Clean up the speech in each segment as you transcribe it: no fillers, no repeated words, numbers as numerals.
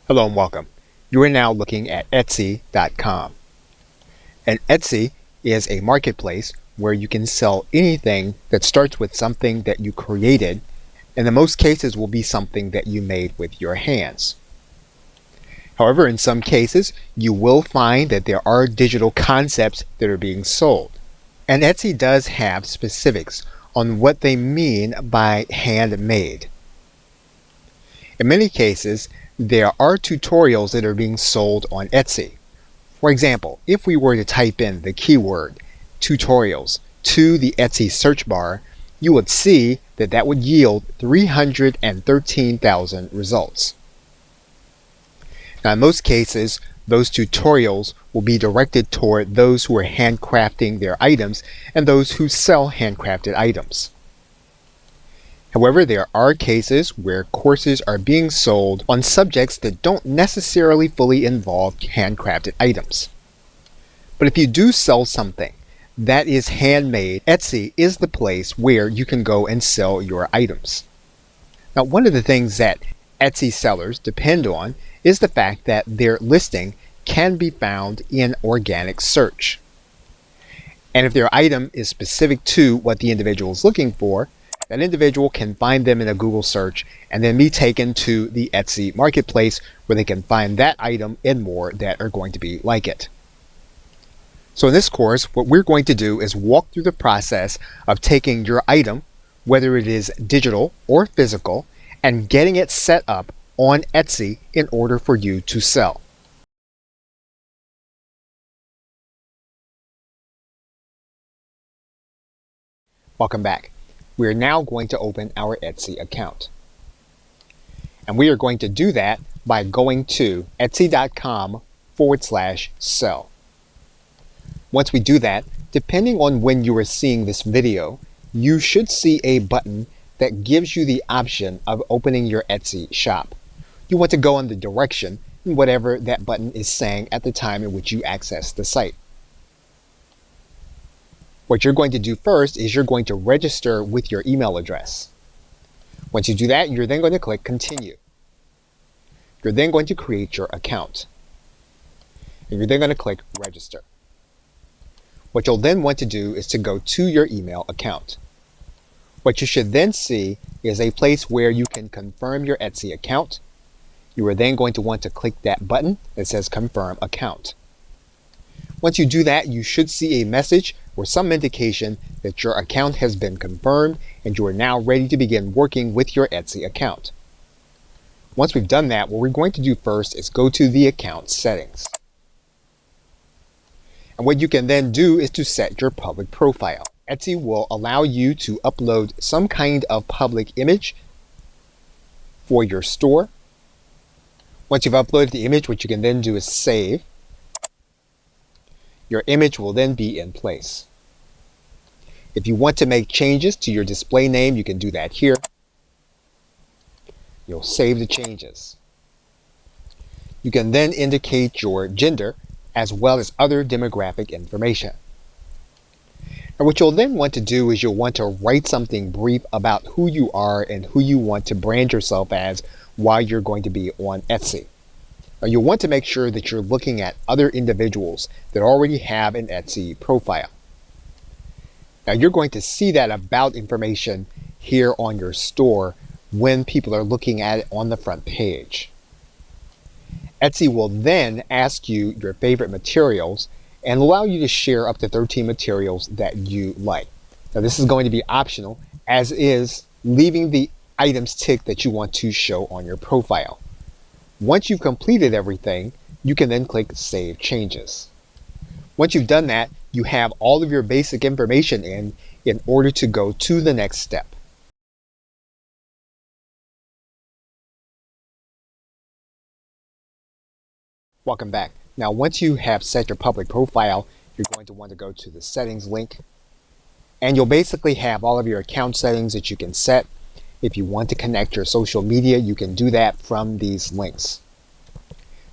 Hello and welcome. You are now looking at Etsy.com. And Etsy is a marketplace where you can sell anything that starts with something that you created, and in most cases will be something that you made with your hands. However, in some cases, you will find that there are digital concepts that are being sold. And Etsy does have specifics on what they mean by handmade. In many cases, there are tutorials that are being sold on Etsy. For example, if we were to type in the keyword tutorials to the Etsy search bar, you would see that that would yield 313,000 results. Now, in most cases, those tutorials will be directed toward those who are handcrafting their items and those who sell handcrafted items. However, there are cases where courses are being sold on subjects that don't necessarily fully involve handcrafted items. But if you do sell something that is handmade, Etsy is the place where you can go and sell your items. Now, one of the things that Etsy sellers depend on is the fact that their listing can be found in organic search. And if their item is specific to what the individual is looking for, that individual can find them in a Google search and then be taken to the Etsy marketplace where they can find that item and more that are going to be like it. So in this course, what we're going to do is walk through the process of taking your item, whether it is digital or physical, and getting it set up on Etsy in order for you to sell. Welcome back. We are now going to open our Etsy account. And we are going to do that by going to etsy.com/sell. Once we do that, depending on when you are seeing this video, you should see a button that gives you the option of opening your Etsy shop. You want to go in the direction in whatever that button is saying at the time in which you access the site. What you're going to do first is you're going to register with your email address. Once you do that, you're then going to click Continue. You're then going to create your account. And you're then going to click Register. What you'll then want to do is to go to your email account. What you should then see is a place where you can confirm your Etsy account. You are then going to want to click that button that says Confirm Account. Once you do that, you should see a message or some indication that your account has been confirmed and you are now ready to begin working with your Etsy account. Once we've done that, what we're going to do first is go to the account settings. And what you can then do is to set your public profile. Etsy will allow you to upload some kind of public image for your store. Once you've uploaded the image, what you can then do is save. Your image will then be in place. If you want to make changes to your display name, you can do that here. You'll save the changes. You can then indicate your gender as well as other demographic information. And what you'll then want to do is you'll want to write something brief about who you are and who you want to brand yourself as while you're going to be on Etsy. Now, you'll want to make sure that you're looking at other individuals that already have an Etsy profile. Now, you're going to see that about information here on your store when people are looking at it on the front page. Etsy will then ask you your favorite materials and allow you to share up to 13 materials that you like. Now, this is going to be optional, as is leaving the items ticked that you want to show on your profile. Once you've completed everything, you can then click Save Changes. Once you've done that, you have all of your basic information in order to go to the next step. Welcome back. Now, once you have set your public profile, you're going to want to go to the settings link, and you'll basically have all of your account settings that you can set. If you want to connect your social media, you can do that from these links.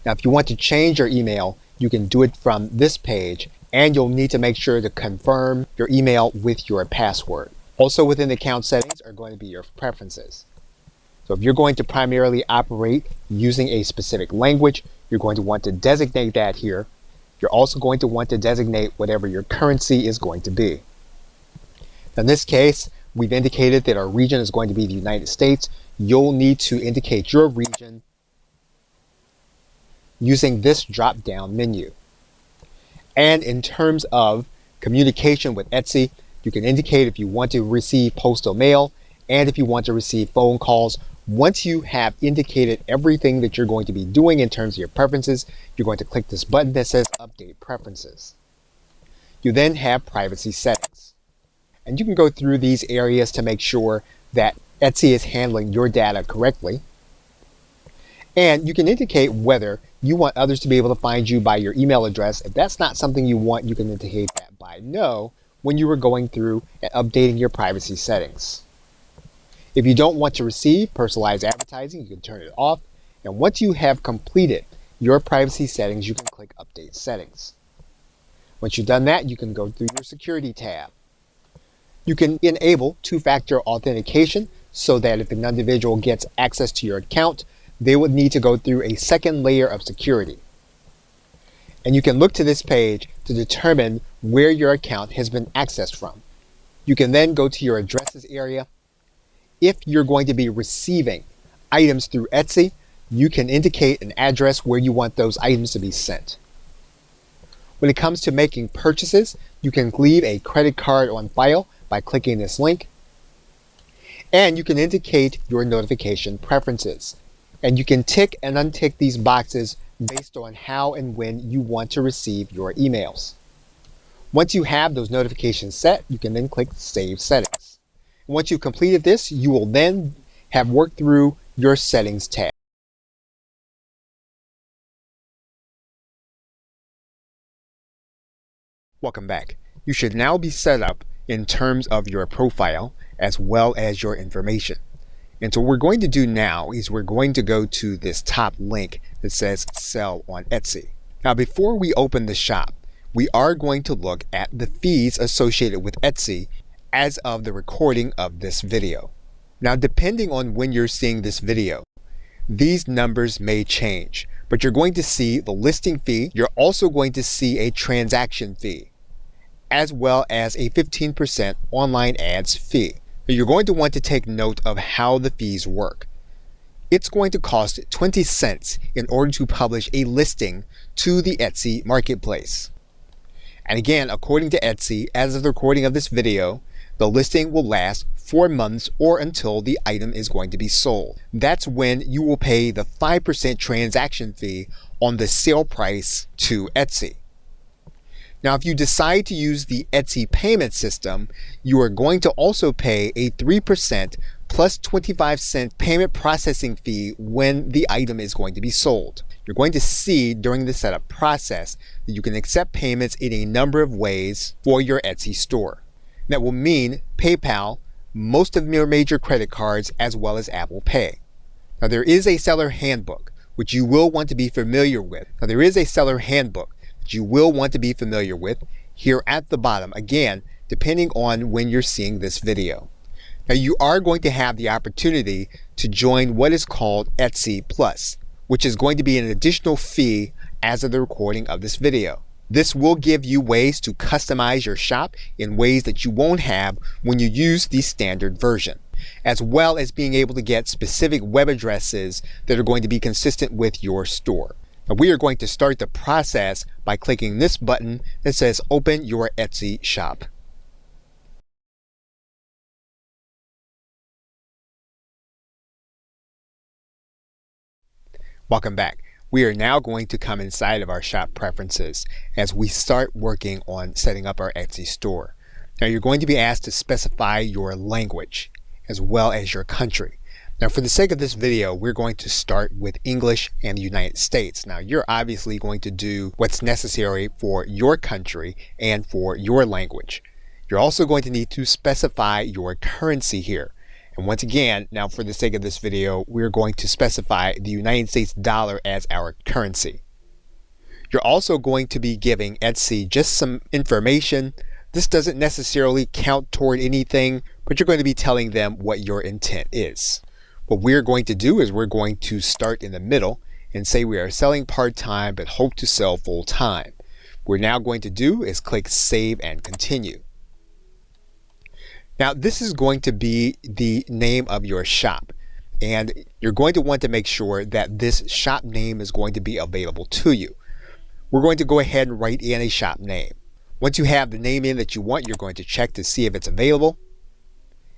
Now, if you want to change your email, you can do it from this page, and you'll need to make sure to confirm your email with your password. Also within the account settings are going to be your preferences. So if you're going to primarily operate using a specific language, you're going to want to designate that here. You're also going to want to designate whatever your currency is going to be. In this case, we've indicated that our region is going to be the United States. You'll need to indicate your region using this drop-down menu. And in terms of communication with Etsy, you can indicate if you want to receive postal mail and if you want to receive phone calls. Once you have indicated everything that you're going to be doing in terms of your preferences, you're going to click this button that says Update Preferences. You then have privacy settings. And you can go through these areas to make sure that Etsy is handling your data correctly. And you can indicate whether you want others to be able to find you by your email address. If that's not something you want, you can indicate that by no when you were going through and updating your privacy settings. If you don't want to receive personalized advertising, you can turn it off. And once you have completed your privacy settings, you can click Update Settings. Once you've done that, you can go through your Security tab. You can enable two-factor authentication so that if an individual gets access to your account, they would need to go through a second layer of security. And you can look to this page to determine where your account has been accessed from. You can then go to your addresses area. If you're going to be receiving items through Etsy, you can indicate an address where you want those items to be sent. When it comes to making purchases, you can leave a credit card on file by clicking this link. And you can indicate your notification preferences. And you can tick and untick these boxes based on how and when you want to receive your emails. Once you have those notifications set, you can then click Save Settings. Once you've completed this, you will then have worked through your Settings tab. Welcome back. You should now be set up in terms of your profile as well as your information. And so what we're going to do now is we're going to go to this top link that says Sell on Etsy. Now before we open the shop, we are going to look at the fees associated with Etsy as of the recording of this video. Now depending on when you're seeing this video, these numbers may change, but you're going to see the listing fee. You're also going to see a transaction fee, as well as a 15% online ads fee. You're going to want to take note of how the fees work. It's going to cost 20 cents in order to publish a listing to the Etsy marketplace. And again, according to Etsy, as of the recording of this video, the listing will last 4 months or until the item is going to be sold. That's when you will pay the 5% transaction fee on the sale price to Etsy. Now, if you decide to use the Etsy payment system, you are going to also pay a 3% plus 25-cent payment processing fee when the item is going to be sold. You're going to see during the setup process that you can accept payments in a number of ways for your Etsy store. That will mean PayPal, most of your major credit cards, as well as Apple Pay. Now, there is a seller handbook, which you will want to be familiar with. You will want to be familiar with here at the bottom, again, depending on when you're seeing this video. Now you are going to have the opportunity to join what is called Etsy Plus, which is going to be an additional fee as of the recording of this video. This will give you ways to customize your shop in ways that you won't have when you use the standard version, as well as being able to get specific web addresses that are going to be consistent with your store. Now we are going to start the process by clicking this button that says Open Your Etsy Shop. Welcome back. We are now going to come inside of our shop preferences as we start working on setting up our Etsy store. Now you're going to be asked to specify your language as well as your country. Now for the sake of this video, we're going to start with English and the United States. Now you're obviously going to do what's necessary for your country and for your language. You're also going to need to specify your currency here. And once again, now for the sake of this video, we're going to specify the United States dollar as our currency. You're also going to be giving Etsy just some information. This doesn't necessarily count toward anything, but you're going to be telling them what your intent is. What we're going to do is we're going to start in the middle and say we are selling part-time but hope to sell full-time. What we're now going to do is click Save and Continue. Now this is going to be the name of your shop, and you're going to want to make sure that this shop name is going to be available to you. We're going to go ahead and write in a shop name. Once you have the name in that you want, you're going to check to see if it's available.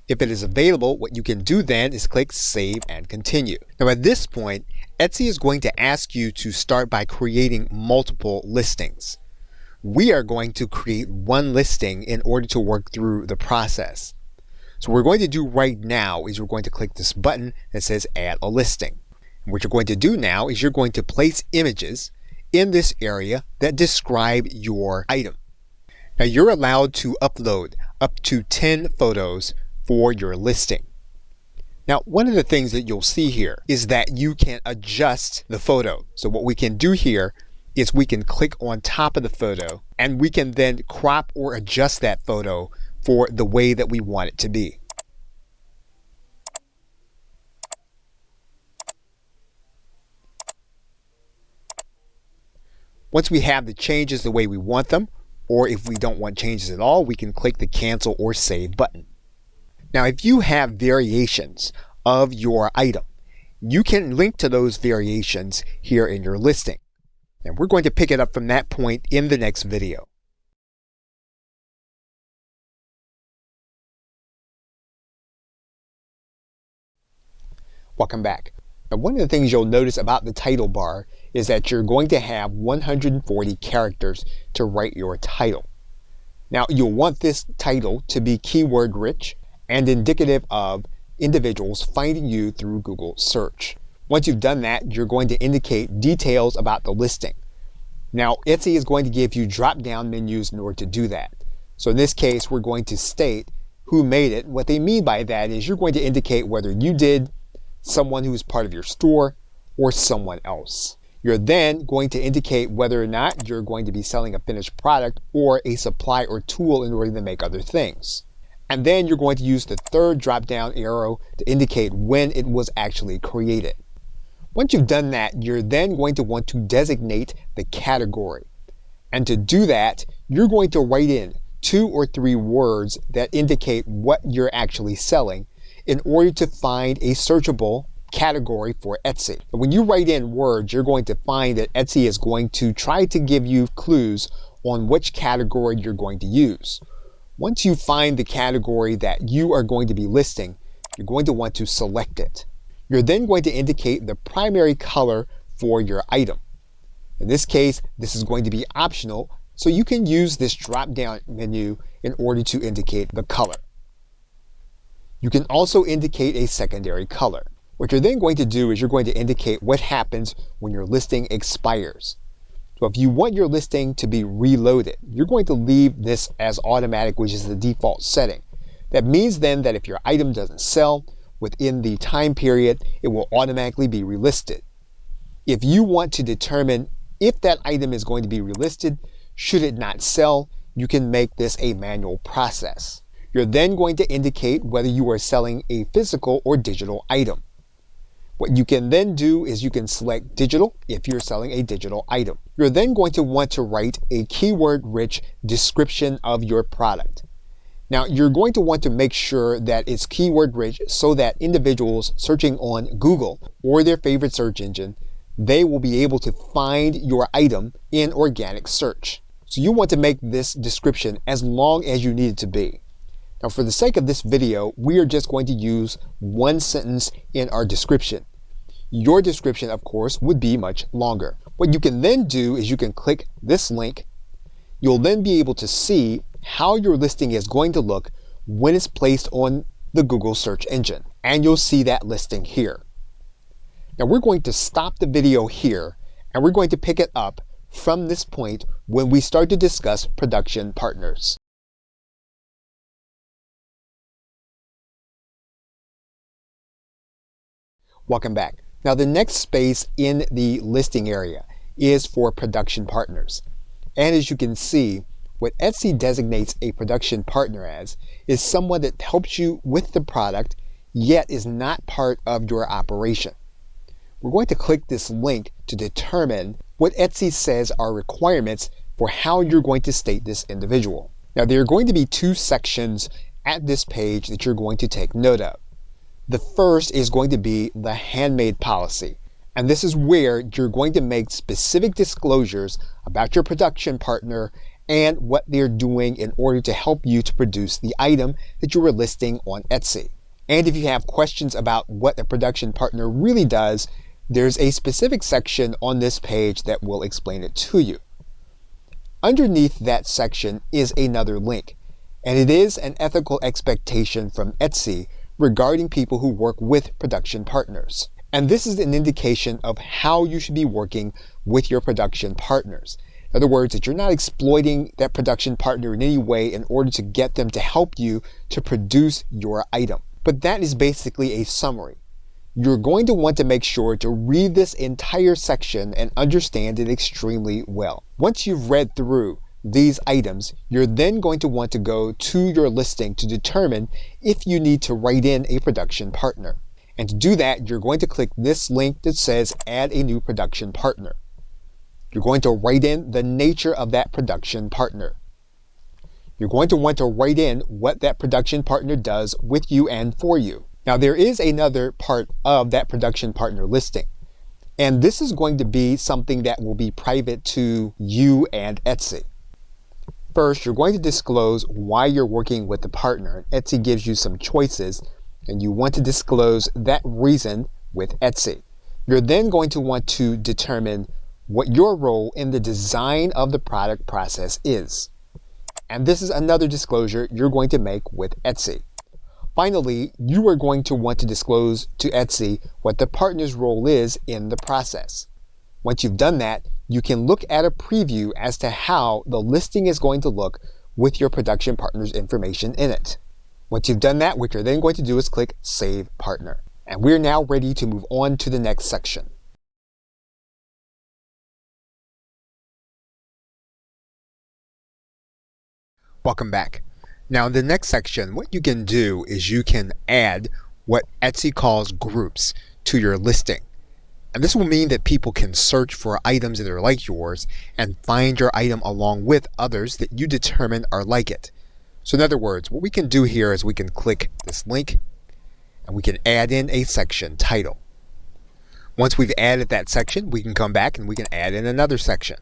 If it is available, what you can do then is click Save and Continue. Now at this point, Etsy is going to ask you to start by creating multiple listings. We are going to create one listing in order to work through the process. So what we're going to do right now is we're going to click this button that says Add a Listing. And what you're going to do now is you're going to place images in this area that describe your item. Now you're allowed to upload up to 10 photos for your listing. Now one of the things that you'll see here is that you can adjust the photo. So what we can do here is we can click on top of the photo and we can then crop or adjust that photo for the way that we want it to be. Once we have the changes the way we want them, or if we don't want changes at all, we can click the Cancel or Save button. Now if you have variations of your item, you can link to those variations here in your listing. And we're going to pick it up from that point in the next video. Welcome back. Now one of the things you'll notice about the title bar is that you're going to have 140 characters to write your title. Now you'll want this title to be keyword rich and indicative of individuals finding you through Google search. Once you've done that, you're going to indicate details about the listing. Now Etsy is going to give you drop-down menus in order to do that. So in this case, we're going to state who made it. What they mean by that is you're going to indicate whether you did, someone who is part of your store, or someone else. You're then going to indicate whether or not you're going to be selling a finished product or a supply or tool in order to make other things. And then you're going to use the third drop-down arrow to indicate when it was actually created. Once you've done that, you're then going to want to designate the category. And to do that, you're going to write in 2 or 3 words that indicate what you're actually selling in order to find a searchable category for Etsy. But when you write in words, you're going to find that Etsy is going to try to give you clues on which category you're going to use. Once you find the category that you are going to be listing, you're going to want to select it. You're then going to indicate the primary color for your item. In this case, this is going to be optional, so you can use this drop-down menu in order to indicate the color. You can also indicate a secondary color. What you're then going to do is you're going to indicate what happens when your listing expires. So if you want your listing to be reloaded, you're going to leave this as automatic, which is the default setting. That means then that if your item doesn't sell within the time period, it will automatically be relisted. If you want to determine if that item is going to be relisted, should it not sell, you can make this a manual process. You're then going to indicate whether you are selling a physical or digital item. What you can then do is you can select digital if you're selling a digital item. You're then going to want to write a keyword-rich description of your product. Now, you're going to want to make sure that it's keyword-rich so that individuals searching on Google or their favorite search engine, they will be able to find your item in organic search. So you want to make this description as long as you need it to be. Now, for the sake of this video, we are just going to use one sentence in our description. Your description, of course, would be much longer. What you can then do is you can click this link. You'll then be able to see how your listing is going to look when it's placed on the Google search engine. And you'll see that listing here. Now, we're going to stop the video here, and we're going to pick it up from this point when we start to discuss production partners. Welcome back. Now the next space in the listing area is for production partners. And as you can see, what Etsy designates a production partner as is someone that helps you with the product yet is not part of your operation. We're going to click this link to determine what Etsy says are requirements for how you're going to state this individual. Now, there are going to be two sections at this page that you're going to take note of. The first is going to be the handmade policy. And this is where you're going to make specific disclosures about your production partner and what they're doing in order to help you to produce the item that you were listing on Etsy. And if you have questions about what a production partner really does, there's a specific section on this page that will explain it to you. Underneath that section is another link, and it is an ethical expectation from Etsy regarding people who work with production partners. And this is an indication of how you should be working with your production partners. In other words, that you're not exploiting that production partner in any way in order to get them to help you to produce your item. But that is basically a summary. You're going to want to make sure to read this entire section and understand it extremely well. Once you've read through these items, you're then going to want to go to your listing to determine if you need to write in a production partner. And to do that, you're going to click this link that says add a new production partner. You're going to write in the nature of that production partner. You're going to want to write in what that production partner does with you and for you. Now, there is another part of that production partner listing, and this is going to be something that will be private to you and Etsy. First, you're going to disclose why you're working with the partner. Etsy gives you some choices, and you want to disclose that reason with Etsy. You're then going to want to determine what your role in the design of the product process is. And this is another disclosure you're going to make with Etsy. Finally, you are going to want to disclose to Etsy what the partner's role is in the process. Once you've done that, you can look at a preview as to how the listing is going to look with your production partner's information in it. Once you've done that, what you're then going to do is click Save Partner. And we're now ready to move on to the next section. Welcome back. Now in the next section, what you can do is you can add what Etsy calls groups to your listing. And this will mean that people can search for items that are like yours and find your item along with others that you determine are like it. So in other words, what we can do here is we can click this link and we can add in a section title. Once we've added that section, we can come back and we can add in another section.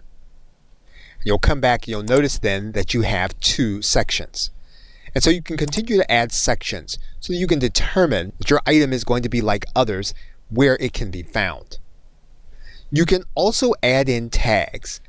You'll come back, you'll notice then that you have two sections. And so you can continue to add sections so that you can determine that your item is going to be like others where it can be found. You can also add in tags.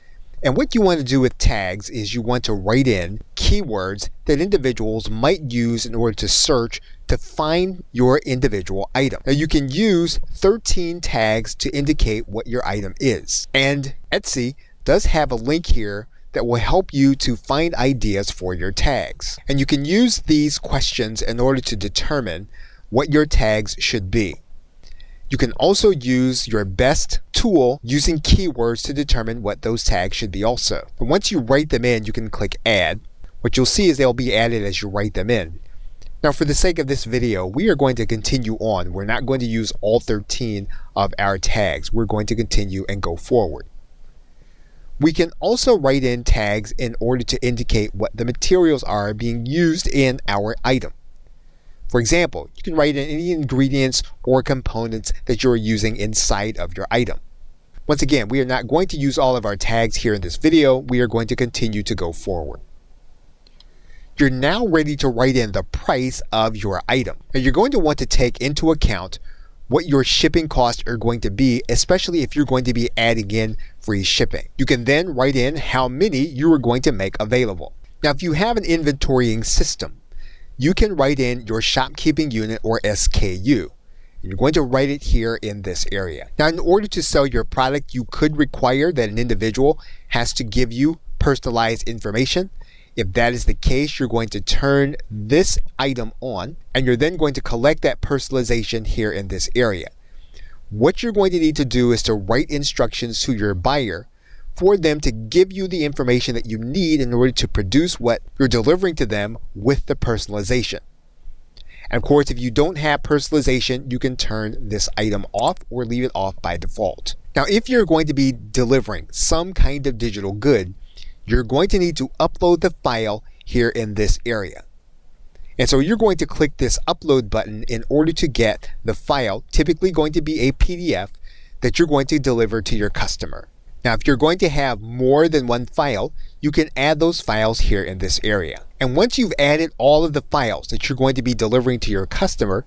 And what you want to do with tags is you want to write in keywords that individuals might use in order to search to find your individual item. Now you can use 13 tags to indicate what your item is. And Etsy does have a link here that will help you to find ideas for your tags. And you can use these questions in order to determine what your tags should be. You can also use your best tool using keywords to determine what those tags should be also. And once you write them in, you can click Add. What you'll see is they'll be added as you write them in. Now for the sake of this video, we are going to continue on. We're not going to use all 13 of our tags. We're going to continue and go forward. We can also write in tags in order to indicate what the materials are being used in our item. For example, you can write in any ingredients or components that you're using inside of your item. Once again, we are not going to use all of our tags here in this video. We are going to continue to go forward. You're now ready to write in the price of your item. Now you're going to want to take into account what your shipping costs are going to be, especially if you're going to be adding in free shipping. You can then write in how many you are going to make available. Now if you have an inventorying system, you can write in your shopkeeping unit or SKU. You're going to write it here in this area. Now in order to sell your product, you could require that an individual has to give you personalized information. If that is the case, you're going to turn this item on and you're then going to collect that personalization here in this area. What you're going to need to do is to write instructions to your buyer for them to give you the information that you need in order to produce what you're delivering to them with the personalization. And of course, if you don't have personalization, you can turn this item off or leave it off by default. Now, if you're going to be delivering some kind of digital good, you're going to need to upload the file here in this area. And so you're going to click this upload button in order to get the file, typically going to be a PDF, that you're going to deliver to your customer. Now, if you're going to have more than one file, you can add those files here in this area. And once you've added all of the files that you're going to be delivering to your customer,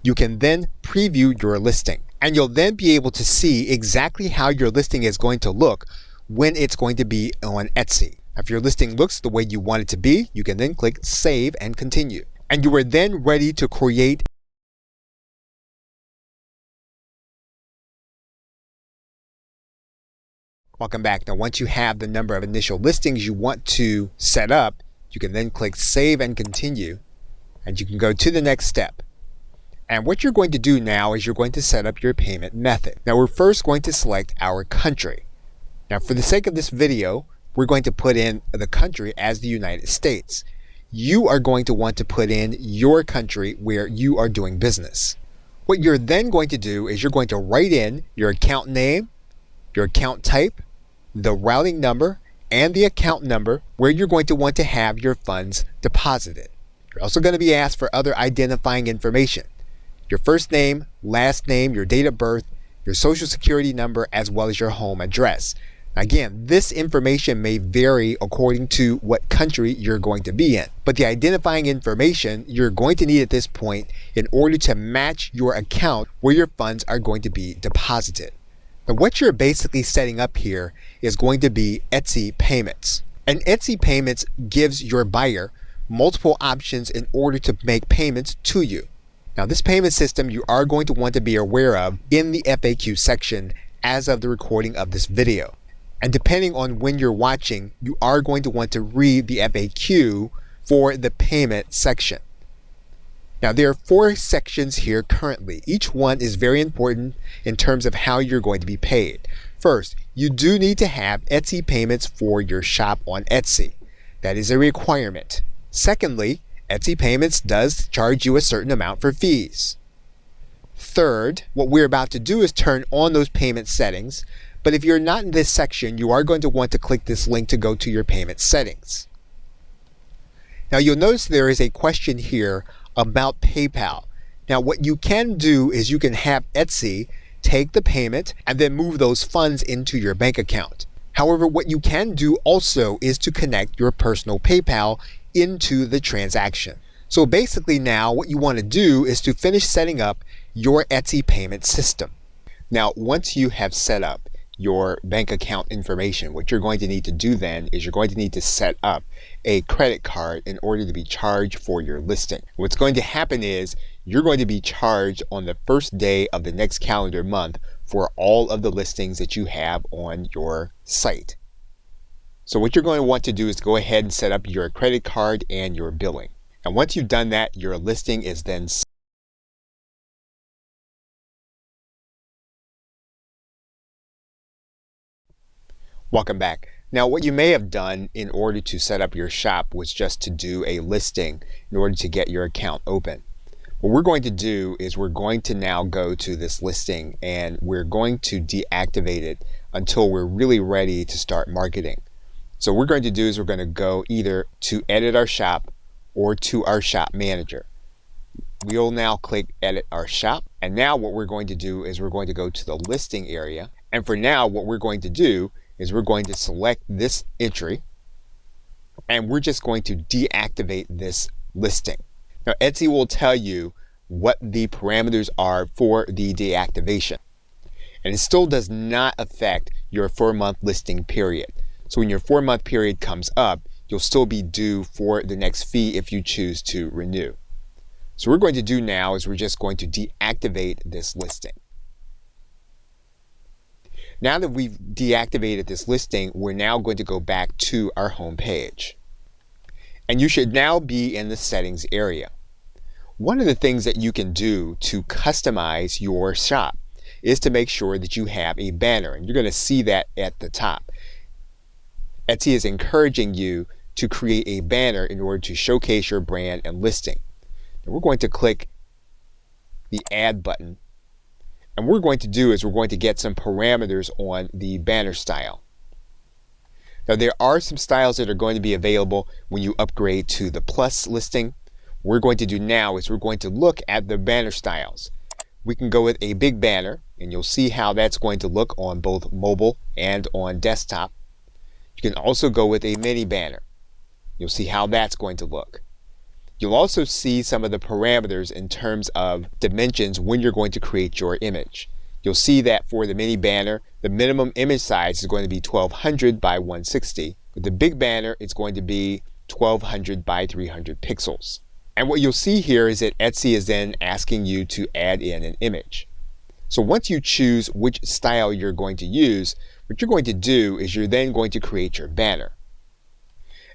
you can then preview your listing. And you'll then be able to see exactly how your listing is going to look when it's going to be on Etsy. If your listing looks the way you want it to be, you can then click Save and Continue. And you are then ready to create . Welcome back. Now, once you have the number of initial listings you want to set up, you can then click Save and Continue, and you can go to the next step. And what you're going to do now is you're going to set up your payment method. Now, we're first going to select our country. Now, for the sake of this video, we're going to put in the country as the United States. You are going to want to put in your country where you are doing business. What you're then going to do is you're going to write in your account name, your account type, the routing number, and the account number where you're going to want to have your funds deposited. You're also going to be asked for other identifying information: your first name, last name, your date of birth, your social security number, as well as your home address. Again, this information may vary according to what country you're going to be in, but the identifying information you're going to need at this point in order to match your account where your funds are going to be deposited. Now, what you're basically setting up here is going to be Etsy payments. And Etsy payments gives your buyer multiple options in order to make payments to you. Now, this payment system you are going to want to be aware of in the FAQ section as of the recording of this video. And depending on when you're watching, you are going to want to read the FAQ for the payment section. Now, there are 4 sections here currently. Each one is very important in terms of how you're going to be paid. First, you do need to have Etsy payments for your shop on Etsy. That is a requirement. Secondly, Etsy payments does charge you a certain amount for fees. Third, what we're about to do is turn on those payment settings. But if you're not in this section, you are going to want to click this link to go to your payment settings. Now, you'll notice there is a question here about PayPal. Now, what you can do is you can have Etsy take the payment and then move those funds into your bank account. However, what you can do also is to connect your personal PayPal into the transaction. So basically now what you want to do is to finish setting up your Etsy payment system. Now, once you have set up your bank account information, what you're going to need to do then is you're going to need to set up a credit card in order to be charged for your listing. What's going to happen is you're going to be charged on the first day of the next calendar month for all of the listings that you have on your site. So what you're going to want to do is go ahead and set up your credit card and your billing. And once you've done that, your listing is then Welcome back. Now, what you may have done in order to set up your shop was just to do a listing in order to get your account open. What we're going to do is we're going to now go to this listing and we're going to deactivate it until we're really ready to start marketing. So what we're going to do is we're going to go either to edit our shop or to our shop manager. We'll now click edit our shop. And now what we're going to do is we're going to go to the listing area. And for now, what we're going to do is we're going to select this entry and we're just going to deactivate this listing. Now, Etsy will tell you what the parameters are for the deactivation, and it still does not affect your 4-month listing period. So when your 4-month period comes up, you'll still be due for the next fee if you choose to renew. So what we're going to do now is we're just going to deactivate this listing. Now that we've deactivated this listing, we're now going to go back to our home page. And you should now be in the settings area. One of the things that you can do to customize your shop is to make sure that you have a banner, and you're going to see that at the top. Etsy is encouraging you to create a banner in order to showcase your brand and listing. And we're going to click the add button. And what we're going to do is we're going to get some parameters on the banner style. Now there are some styles that are going to be available when you upgrade to the Plus listing. What we're going to do now is we're going to look at the banner styles. We can go with a big banner, and you'll see how that's going to look on both mobile and on desktop. You can also go with a mini banner. You'll see how that's going to look. You'll also see some of the parameters in terms of dimensions when you're going to create your image. You'll see that for the mini banner, the minimum image size is going to be 1200 by 160. With the big banner, it's going to be 1200 by 300 pixels. And what you'll see here is that Etsy is then asking you to add in an image. So once you choose which style you're going to use, what you're going to do is you're then going to create your banner.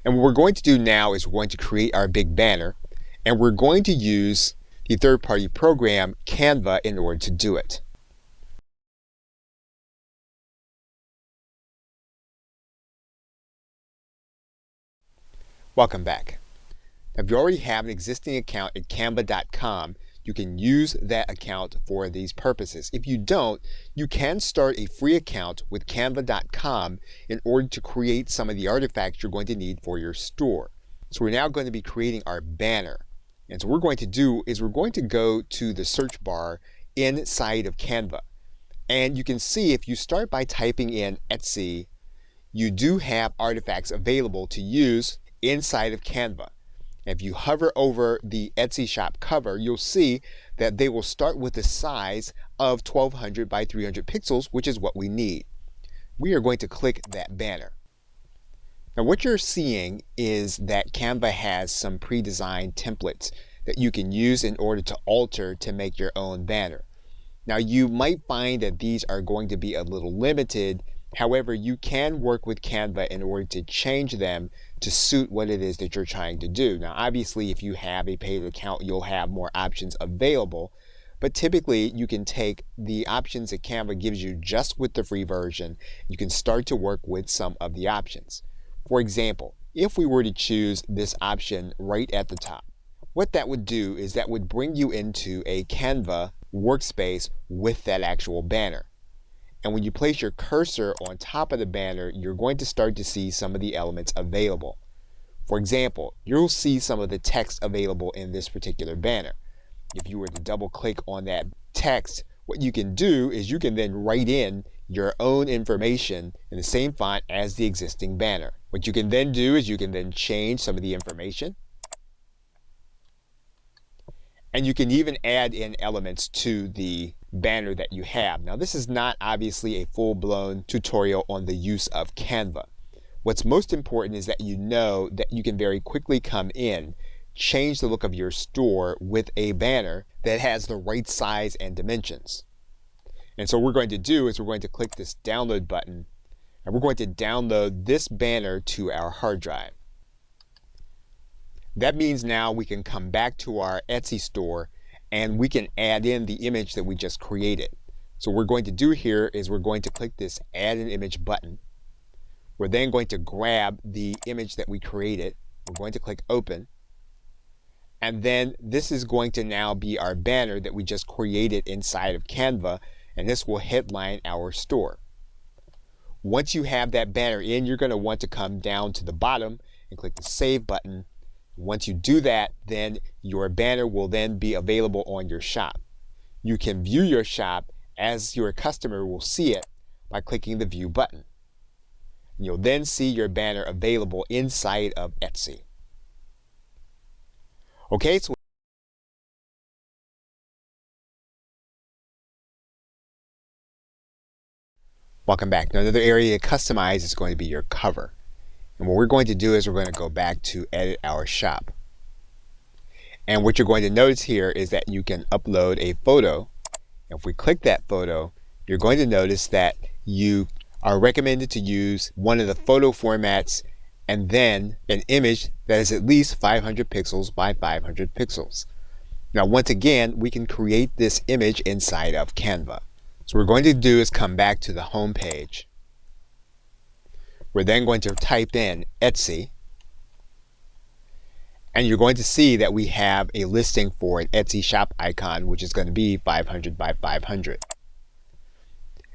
And what we're going to do now is we're going to create our big banner, and we're going to use the third-party program Canva in order to do it. Welcome back. Now, if you already have an existing account at canva.com, you can use that account for these purposes. If you don't, you can start a free account with canva.com in order to create some of the artifacts you're going to need for your store. So we're now going to be creating our banner. And so what we're going to do is we're going to go to the search bar inside of Canva. And you can see if you start by typing in Etsy, you do have artifacts available to use inside of Canva. If you hover over the Etsy shop cover, you'll see that they will start with a size of 1200 by 300 pixels, which is what we need. We are going to click that banner. Now what you're seeing is that Canva has some pre-designed templates that you can use in order to alter to make your own banner. Now you might find that these are going to be a little limited. However, you can work with Canva in order to change them to suit what it is that you're trying to do. Now, obviously, if you have a paid account, you'll have more options available. But typically, you can take the options that Canva gives you just with the free version. You can start to work with some of the options. For example, if we were to choose this option right at the top, what that would do is that would bring you into a Canva workspace with that actual banner. And when you place your cursor on top of the banner, you're going to start to see some of the elements available. For example, you'll see some of the text available in this particular banner. If you were to double click on that text, what you can do is you can then write in your own information in the same font as the existing banner. What you can then do is you can then change some of the information. And you can even add in elements to the banner that you have. Now this is not obviously a full-blown tutorial on the use of Canva. What's most important is that you know that you can very quickly come in, change the look of your store with a banner that has the right size and dimensions. And so what we're going to do is we're going to click this download button, and we're going to download this banner to our hard drive. That means now we can come back to our Etsy store and we can add in the image that we just created. So what we're going to do here is we're going to click this add an image button. We're then going to grab the image that we created. We're going to click open. And then this is going to now be our banner that we just created inside of Canva, and this will headline our store. Once you have that banner in, you're going to want to come down to the bottom and click the save button. Once you do that, then your banner will then be available on your shop. You can view your shop as your customer will see it by clicking the view button. And you'll then see your banner available inside of Etsy. Okay, so welcome back. Now another area to customize is going to be your cover. And what we're going to do is we're going to go back to edit our shop. And what you're going to notice here is that you can upload a photo. If we click that photo, you're going to notice that you are recommended to use one of the photo formats and then an image that is at least 500 pixels by 500 pixels. Now once again, we can create this image inside of Canva. So what we're going to do is come back to the home page. We're then going to type in Etsy, And you're going to see that we have a listing for an Etsy shop icon, which is going to be 500 by 500.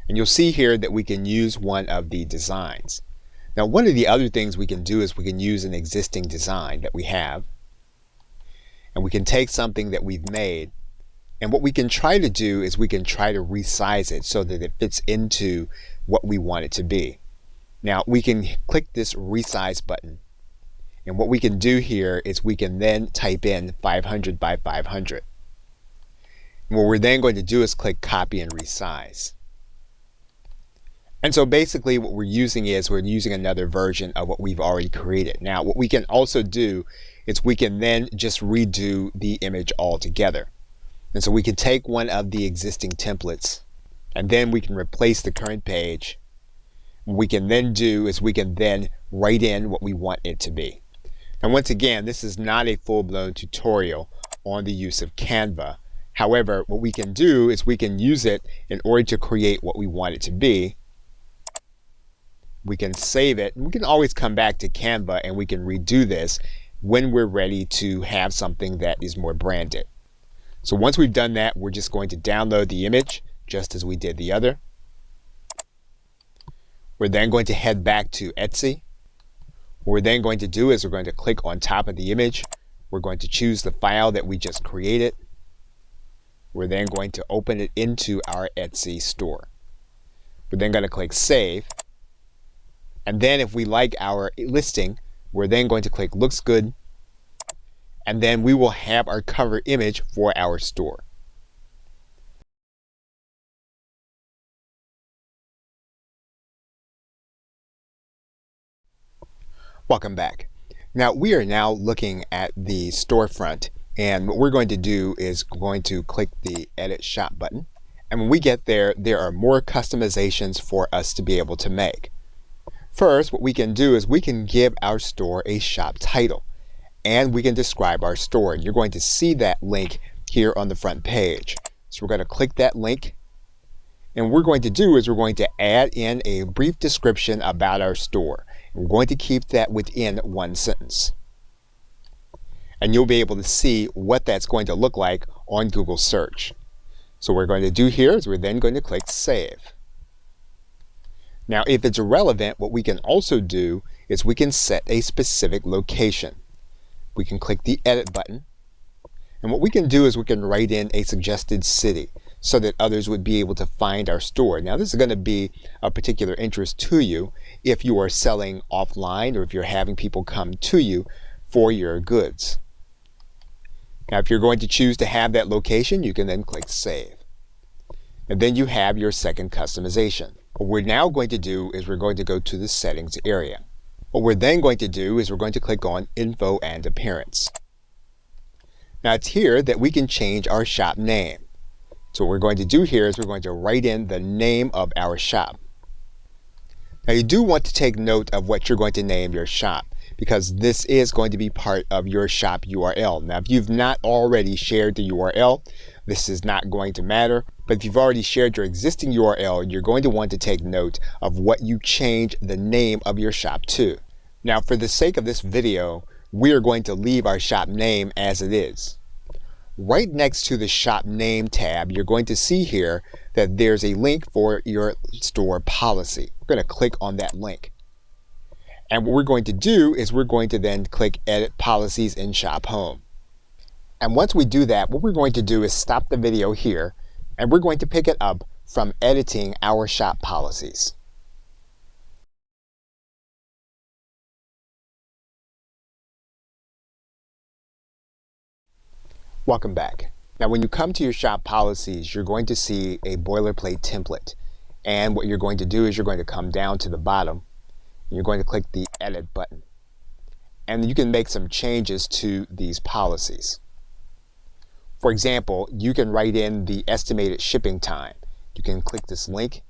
And you'll see here that we can use one of the designs. Now, one of the other things we can do is we can use an existing design that we have, and we can take something that we've made, and what we can try to do is we can try to resize it so that it fits into what we want it to be. Now, we can click this resize button, and what we can do here is we can then type in 500 by 500. And what we're then going to do is click copy and resize. And so basically what we're using is we're using another version of what we've already created. Now, what we can also do is we can then just redo the image altogether. And so we can take one of the existing templates, and then we can replace the current page. What we can then do is we can then write in what we want it to be. And once again, this is not a full-blown tutorial on the use of Canva. However, what we can do is we can use it in order to create what we want it to be. We can save it, and we can always come back to Canva and we can redo this when we're ready to have something that is more branded. So once we've done that, we're just going to download the image just as we did the other. We're then going to head back to Etsy. What we're then going to do is we're going to click on top of the image. We're going to choose the file that we just created. We're then going to open it into our Etsy store. We're then going to click save. And then if we like our listing, we're then going to click looks good. And then we will have our cover image for our store. Welcome back. Now we are now looking at the storefront, and what we're going to do is going to click the edit shop button. And when we get there, there are more customizations for us to be able to make. First, what we can do is we can give our store a shop title, and we can describe our store. And you're going to see that link here on the front page. So we're going to click that link, and what we're going to do is we're going to add in a brief description about our store. And we're going to keep that within one sentence. And you'll be able to see what that's going to look like on Google search. So what we're going to do here is we're then going to click save. Now, if it's relevant, what we can also do is we can set a specific location. We can click the edit button. And what we can do is we can write in a suggested city so that others would be able to find our store. Now, this is going to be of particular interest to you if you are selling offline or if you're having people come to you for your goods. Now, if you're going to choose to have that location, you can then click save. And then you have your second customization. What we're now going to do is we're going to go to the settings area. What we're then going to do is we're going to click on info and appearance. Now it's here that we can change our shop name. So what we're going to do here is we're going to write in the name of our shop. Now you do want to take note of what you're going to name your shop, because this is going to be part of your shop URL. Now if you've not already shared the URL, this is not going to matter. But if you've already shared your existing URL, you're going to want to take note of what you change the name of your shop to. Now for the sake of this video, we are going to leave our shop name as it is. Right next to the shop name tab, you're going to see here that there's a link for your store policy. We're going to click on that link. And what we're going to do is we're going to then click edit policies in shop home. And once we do that, what we're going to do is stop the video here, and we're going to pick it up from editing our shop policies. Welcome back. Now when you come to your shop policies, you're going to see a boilerplate template. And what you're going to do is you're going to come down to the bottom, and you're going to click the edit button. And you can make some changes to these policies. For example, you can write in the estimated shipping time. You can click this link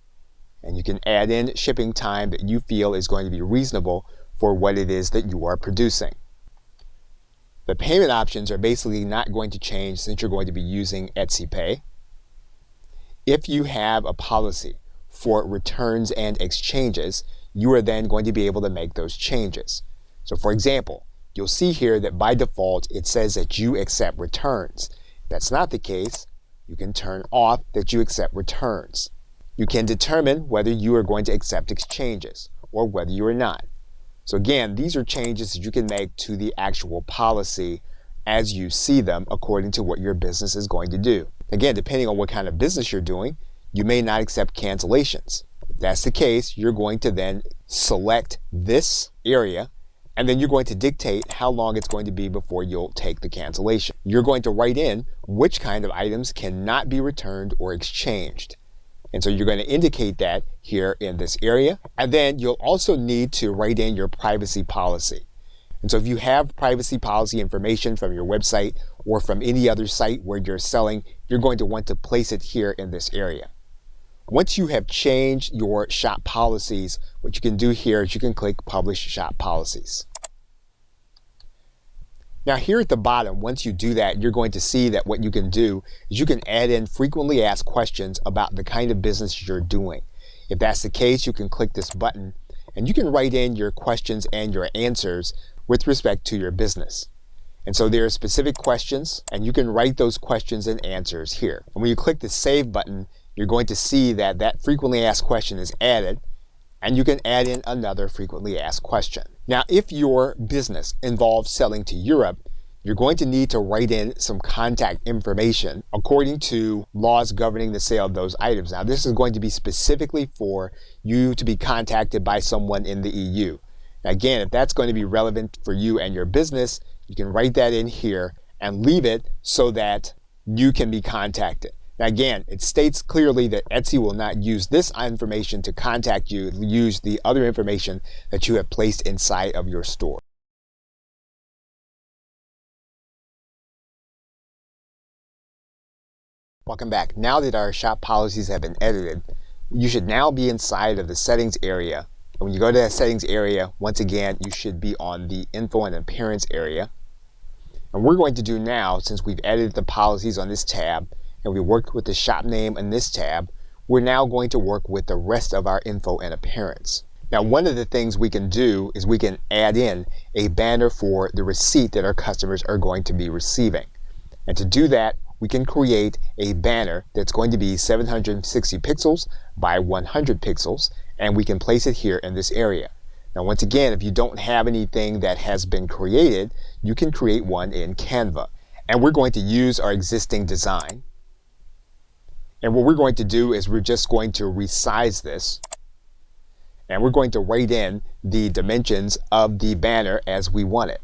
and you can add in shipping time that you feel is going to be reasonable for what it is that you are producing. The payment options are basically not going to change since you're going to be using Etsy Pay. If you have a policy for returns and exchanges, you are then going to be able to make those changes. So for example, you'll see here that by default it says that you accept returns. If that's not the case, you can turn off that you accept returns. You can determine whether you are going to accept exchanges or whether you are not. So again, these are changes that you can make to the actual policy as you see them according to what your business is going to do. Again, depending on what kind of business you're doing, you may not accept cancellations. If that's the case, you're going to then select this area, and then you're going to dictate how long it's going to be before you'll take the cancellation. You're going to write in which kind of items cannot be returned or exchanged. And so you're going to indicate that here in this area. And then you'll also need to write in your privacy policy. And so if you have privacy policy information from your website or from any other site where you're selling, you're going to want to place it here in this area. Once you have changed your shop policies, what you can do here is you can click Publish Shop Policies. Now here at the bottom, once you do that, you're going to see that what you can do is you can add in frequently asked questions about the kind of business you're doing. If that's the case, you can click this button and you can write in your questions and your answers with respect to your business. And so there are specific questions and you can write those questions and answers here. And when you click the Save button, you're going to see that that frequently asked question is added, and you can add in another frequently asked question. Now, if your business involves selling to Europe, you're going to need to write in some contact information according to laws governing the sale of those items. Now, this is going to be specifically for you to be contacted by someone in the EU. Now, again, if that's going to be relevant for you and your business, you can write that in here and leave it so that you can be contacted. Now again, it states clearly that Etsy will not use this information to contact you, use the other information that you have placed inside of your store. Welcome back. Now that our shop policies have been edited, you should now be inside of the settings area. And when you go to that settings area, once again, you should be on the info and appearance area. And we're going to do now, since we've edited the policies on this tab, and we worked with the shop name in this tab, we're now going to work with the rest of our info and appearance. Now, one of the things we can do is we can add in a banner for the receipt that our customers are going to be receiving. And to do that, we can create a banner that's going to be 760 pixels by 100 pixels, and we can place it here in this area. Now, once again, if you don't have anything that has been created, you can create one in Canva. And we're going to use our existing design. And what we're going to do is we're just going to resize this, and we're going to write in the dimensions of the banner as we want it.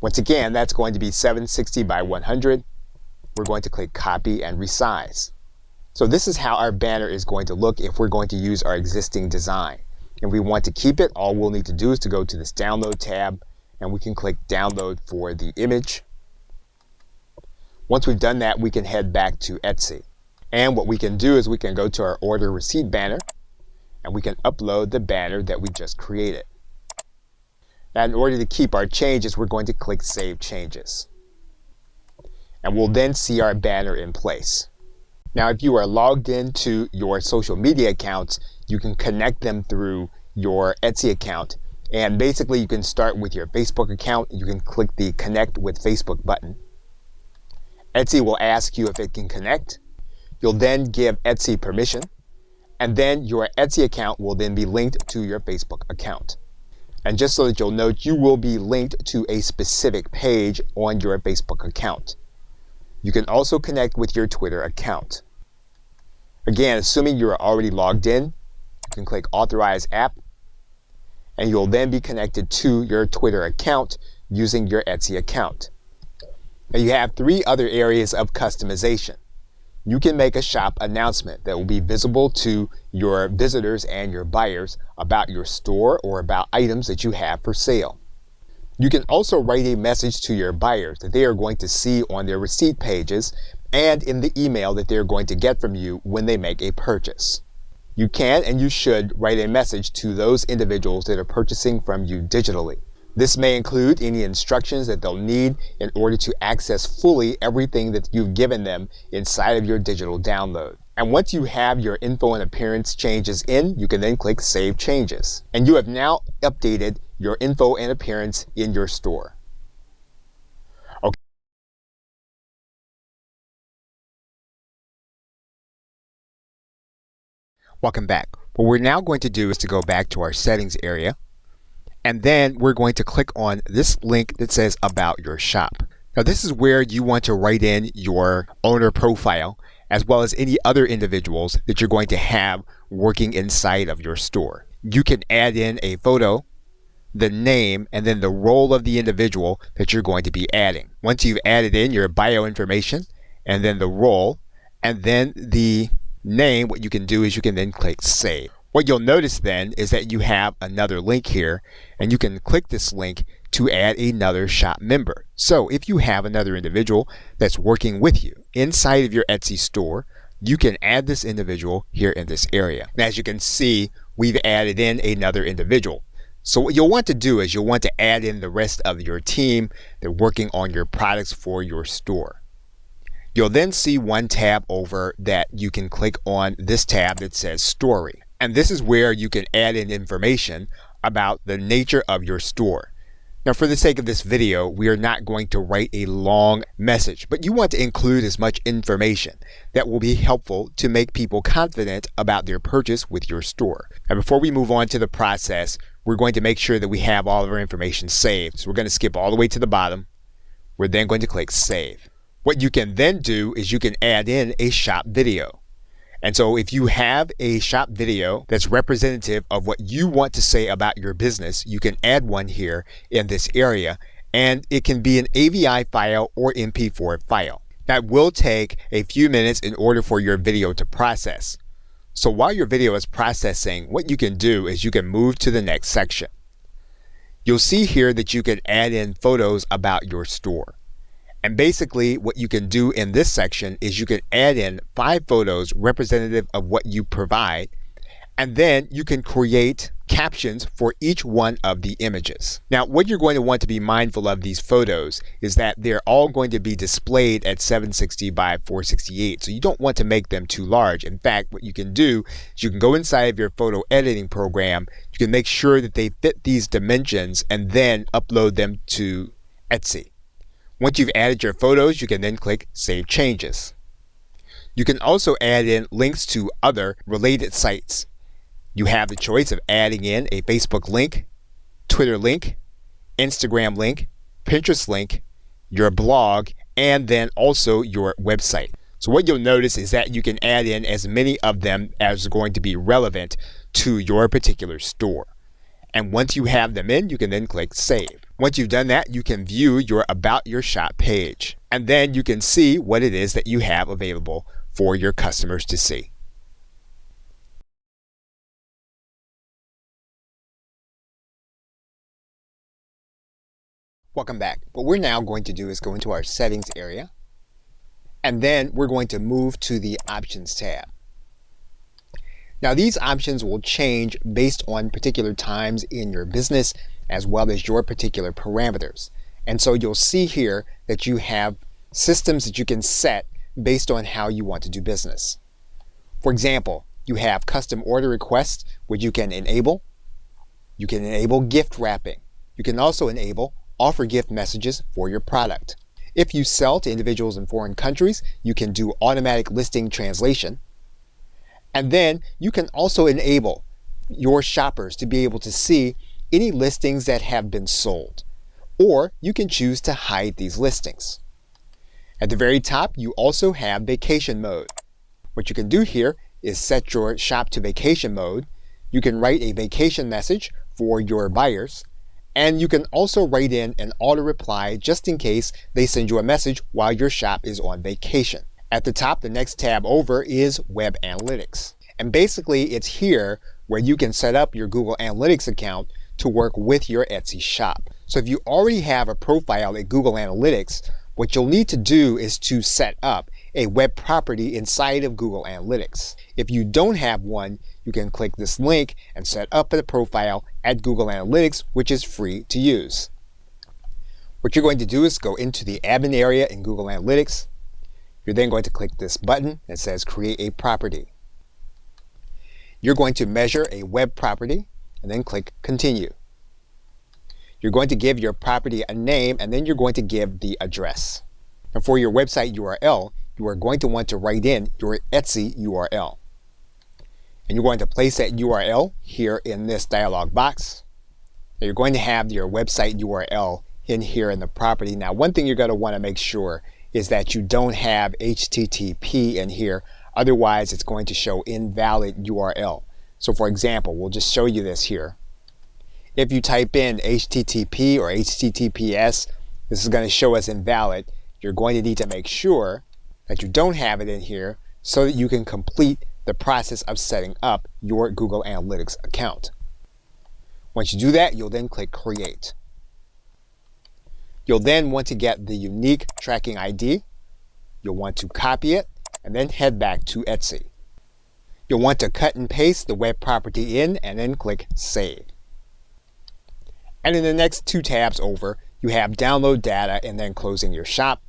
Once again, that's going to be 760 by 100. We're going to click Copy and Resize. So this is how our banner is going to look if we're going to use our existing design. And we want to keep it, all we'll need to do is to go to this Download tab, and we can click Download for the image. Once we've done that, we can head back to Etsy. And what we can do is we can go to our order receipt banner and we can upload the banner that we just created. Now, in order to keep our changes, we're going to click Save Changes. And we'll then see our banner in place. Now, if you are logged into your social media accounts, you can connect them through your Etsy account. And basically, you can start with your Facebook account. You can click the Connect with Facebook button. Etsy will ask you if it can connect. You'll then give Etsy permission, and then your Etsy account will then be linked to your Facebook account. And just so that you'll note, you will be linked to a specific page on your Facebook account. You can also connect with your Twitter account. Again, assuming you are already logged in, you can click Authorize App, and you'll then be connected to your Twitter account using your Etsy account. Now you have three other areas of customization. You can make a shop announcement that will be visible to your visitors and your buyers about your store or about items that you have for sale. You can also write a message to your buyers that they are going to see on their receipt pages and in the email that they're going to get from you when they make a purchase. You can and you should write a message to those individuals that are purchasing from you digitally. This may include any instructions that they'll need in order to access fully everything that you've given them inside of your digital download. And once you have your info and appearance changes in, you can then click Save Changes. And you have now updated your info and appearance in your store. Okay. Welcome back. What we're now going to do is to go back to our settings area, and then we're going to click on this link that says About Your Shop. Now this is where you want to write in your owner profile as well as any other individuals that you're going to have working inside of your store. You can add in a photo, the name, and then the role of the individual that you're going to be adding. Once you've added in your bio information and then the role and then the name, what you can do is you can then click Save. What you'll notice then is that you have another link here, and you can click this link to add another shop member. So if you have another individual that's working with you inside of your Etsy store, you can add this individual here in this area. Now, as you can see, we've added in another individual. So what you'll want to do is you'll want to add in the rest of your team that are working on your products for your store. You'll then see one tab over that you can click on, this tab that says Story. And this is where you can add in information about the nature of your store. Now, for the sake of this video, we are not going to write a long message, but you want to include as much information that will be helpful to make people confident about their purchase with your store. Now, before we move on to the process, we're going to make sure that we have all of our information saved. So we're going to skip all the way to the bottom. We're then going to click Save. What you can then do is you can add in a shop video. And so if you have a shop video that's representative of what you want to say about your business, you can add one here in this area, and it can be an AVI file or MP4 file. That will take a few minutes in order for your video to process. So while your video is processing, what you can do is you can move to the next section. You'll see here that you can add in photos about your store. And basically what you can do in this section is you can add in 5 photos representative of what you provide, and then you can create captions for each one of the images. Now, what you're going to want to be mindful of these photos is that they're all going to be displayed at 760 by 468. So you don't want to make them too large. In fact, what you can do is you can go inside of your photo editing program, you can make sure that they fit these dimensions and then upload them to Etsy. Once you've added your photos, you can then click Save Changes. You can also add in links to other related sites. You have the choice of adding in a Facebook link, Twitter link, Instagram link, Pinterest link, your blog, and then also your website. So what you'll notice is that you can add in as many of them as are going to be relevant to your particular store. And once you have them in, you can then click Save. Once you've done that, you can view your About Your Shop page. And then you can see what it is that you have available for your customers to see. Welcome back. What we're now going to do is go into our settings area, and then we're going to move to the Options tab. Now, these options will change based on particular times in your business as well as your particular parameters. And so you'll see here that you have systems that you can set based on how you want to do business. For example, you have custom order requests, which you can enable. You can enable gift wrapping. You can also enable offer gift messages for your product. If you sell to individuals in foreign countries, you can do automatic listing translation. And then you can also enable your shoppers to be able to see any listings that have been sold, or you can choose to hide these listings. At the very top, you also have vacation mode. What you can do here is set your shop to vacation mode. You can write a vacation message for your buyers, and you can also write in an auto reply just in case they send you a message while your shop is on vacation. At the top, the next tab over is Web Analytics. And basically, it's here where you can set up your Google Analytics account to work with your Etsy shop. So if you already have a profile at Google Analytics, what you'll need to do is to set up a web property inside of Google Analytics. If you don't have one, you can click this link and set up a profile at Google Analytics, which is free to use. What you're going to do is go into the admin area in Google Analytics. You're then going to click this button that says Create a Property. You're going to measure a web property and then click Continue. You're going to give your property a name, and then you're going to give the address. And for your website URL, you are going to want to write in your Etsy URL. And you're going to place that URL here in this dialog box. And you're going to have your website URL in here in the property. Now, one thing you're going to want to make sure is that you don't have HTTP in here. Otherwise, it's going to show invalid URL. So for example, we'll just show you this here. If you type in HTTP or HTTPS, this is going to show us invalid. You're going to need to make sure that you don't have it in here so that you can complete the process of setting up your Google Analytics account. Once you do that, you'll then click Create. You'll then want to get the unique tracking ID. You'll want to copy it and then head back to Etsy. You'll want to cut and paste the web property in and then click Save. And in the next two tabs over, you have Download Data and then Closing Your Shop.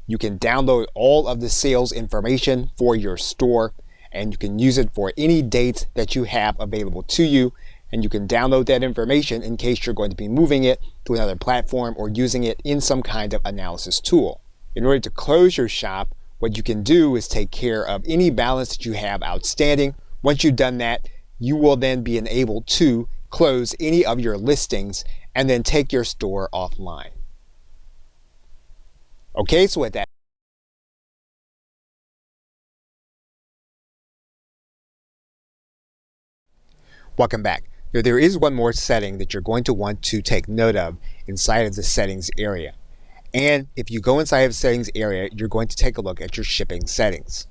You can download all of the sales information for your store, and you can use it for any dates that you have available to you. And you can download that information in case you're going to be moving it to another platform or using it in some kind of analysis tool. In order to close your shop, what you can do is take care of any balance that you have outstanding. Once you've done that, you will then be enabled to close any of your listings and then take your store offline. Okay, so with that, welcome back. There is one more setting that you're going to want to take note of inside of the settings area. And if you go inside of the settings area, you're going to take a look at your shipping settings.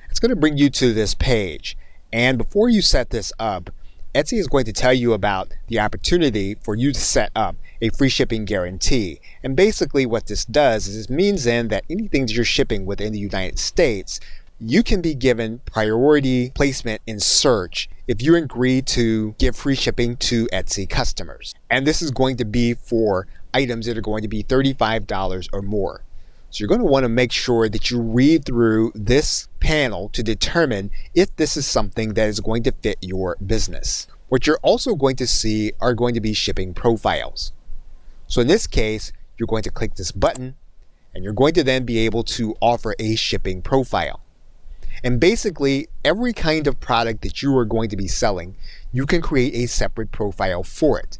It's going to bring you to this page. And before you set this up, Etsy is going to tell you about the opportunity for you to set up a free shipping guarantee. And basically what this does is it means then that anything that you're shipping within the United States, you can be given priority placement in search if you agree to give free shipping to Etsy customers. And this is going to be for items that are going to be $35 or more. So you're going to want to make sure that you read through this panel to determine if this is something that is going to fit your business. What you're also going to see are going to be shipping profiles. So in this case, you're going to click this button and you're going to then be able to offer a shipping profile. And basically, every kind of product that you are going to be selling, you can create a separate profile for it.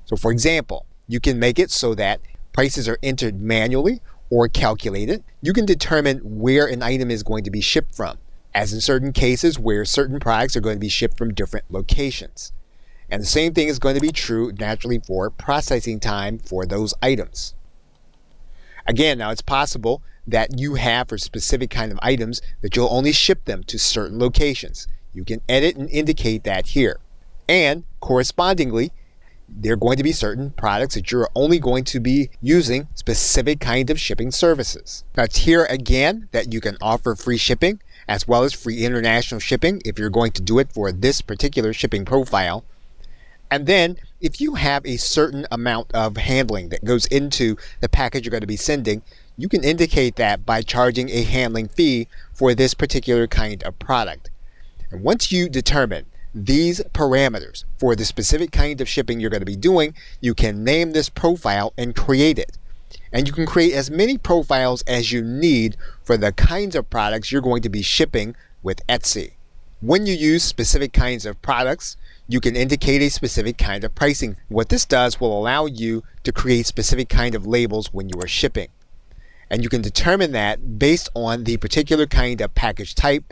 So for example, you can make it so that prices are entered manually or calculated. You can determine where an item is going to be shipped from, as in certain cases where certain products are going to be shipped from different locations. And the same thing is going to be true naturally for processing time for those items. Again, now it's possible that you have for specific kind of items that you'll only ship them to certain locations. You can edit and indicate that here. And correspondingly, there are going to be certain products that you're only going to be using specific kind of shipping services. Now it's here again that you can offer free shipping as well as free international shipping if you're going to do it for this particular shipping profile. And then if you have a certain amount of handling that goes into the package you're going to be sending, you can indicate that by charging a handling fee for this particular kind of product. And once you determine these parameters for the specific kind of shipping you're going to be doing, you can name this profile and create it. And you can create as many profiles as you need for the kinds of products you're going to be shipping with Etsy. When you use specific kinds of products, you can indicate a specific kind of pricing. What this does will allow you to create specific kind of labels when you are shipping. And you can determine that based on the particular kind of package type.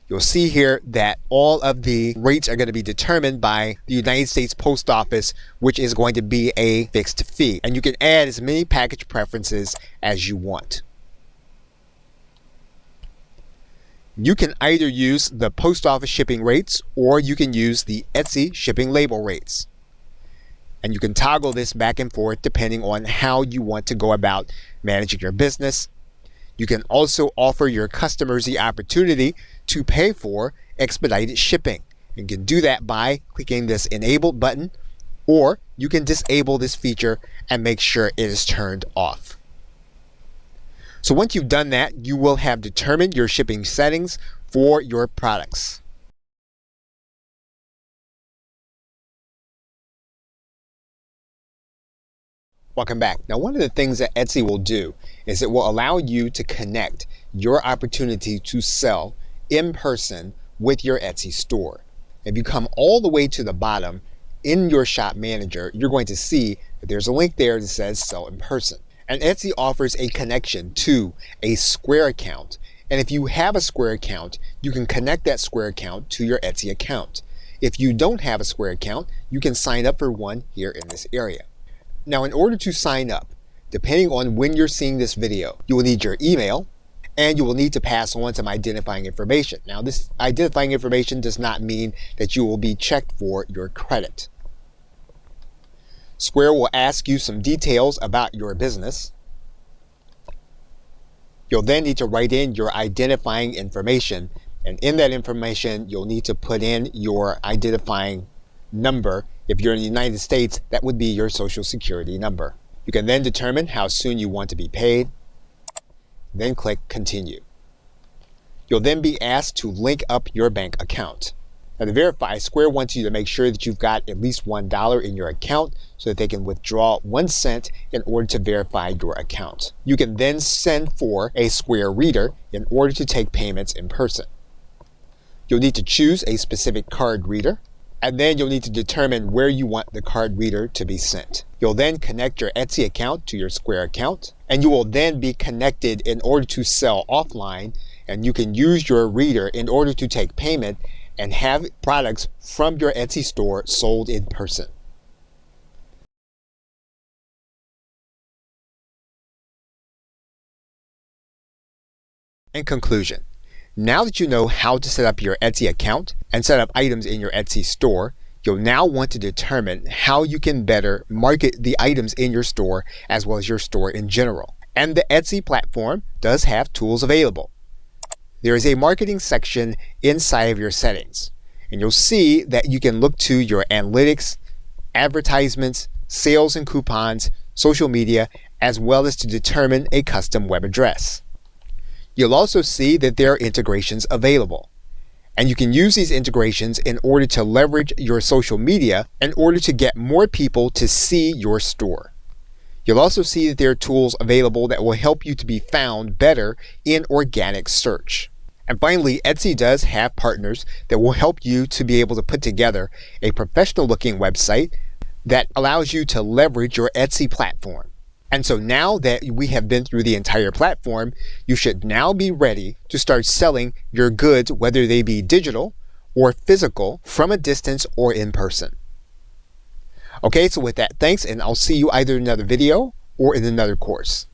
You'll see here that all of the rates are going to be determined by the United States Post Office, which is going to be a fixed fee. And you can add as many package preferences as you want. You can either use the post office shipping rates or you can use the Etsy shipping label rates. And you can toggle this back and forth depending on how you want to go about managing your business. You can also offer your customers the opportunity to pay for expedited shipping. You can do that by clicking this Enable button, or you can disable this feature and make sure it is turned off. So once you've done that, you will have determined your shipping settings for your products. Welcome back. Now, one of the things that Etsy will do is it will allow you to connect your opportunity to sell in person with your Etsy store. If you come all the way to the bottom in your shop manager, you're going to see that there's a link there that says sell in person. And Etsy offers a connection to a Square account. And if you have a Square account, you can connect that Square account to your Etsy account. If you don't have a Square account, you can sign up for one here in this area. Now, in order to sign up, depending on when you're seeing this video, you will need your email and you will need to pass on some identifying information. Now, this identifying information does not mean that you will be checked for your credit. Square will ask you some details about your business. You'll then need to write in your identifying information, and in that information, you'll need to put in your identifying number. If you're in the United States, that would be your social security number. You can then determine how soon you want to be paid, then click continue. You'll then be asked to link up your bank account. Now, to verify, Square wants you to make sure that you've got at least $1 in your account so that they can withdraw 1 cent in order to verify your account. You can then send for a Square reader in order to take payments in person. You'll need to choose a specific card reader, and then you'll need to determine where you want the card reader to be sent. You'll then connect your Etsy account to your Square account, and you will then be connected in order to sell offline, and you can use your reader in order to take payment and have products from your Etsy store sold in person. In conclusion, now that you know how to set up your Etsy account and set up items in your Etsy store, you'll now want to determine how you can better market the items in your store as well as your store in general. And the Etsy platform does have tools available. There is a marketing section inside of your settings, and you'll see that you can look to your analytics, advertisements, sales and coupons, social media, as well as to determine a custom web address. You'll also see that there are integrations available, and you can use these integrations in order to leverage your social media in order to get more people to see your store. You'll also see that there are tools available that will help you to be found better in organic search. And finally, Etsy does have partners that will help you to be able to put together a professional looking website that allows you to leverage your Etsy platform. And so now that we have been through the entire platform, you should now be ready to start selling your goods, whether they be digital or physical, from a distance or in person. Okay, so with that, thanks, and I'll see you either in another video or in another course.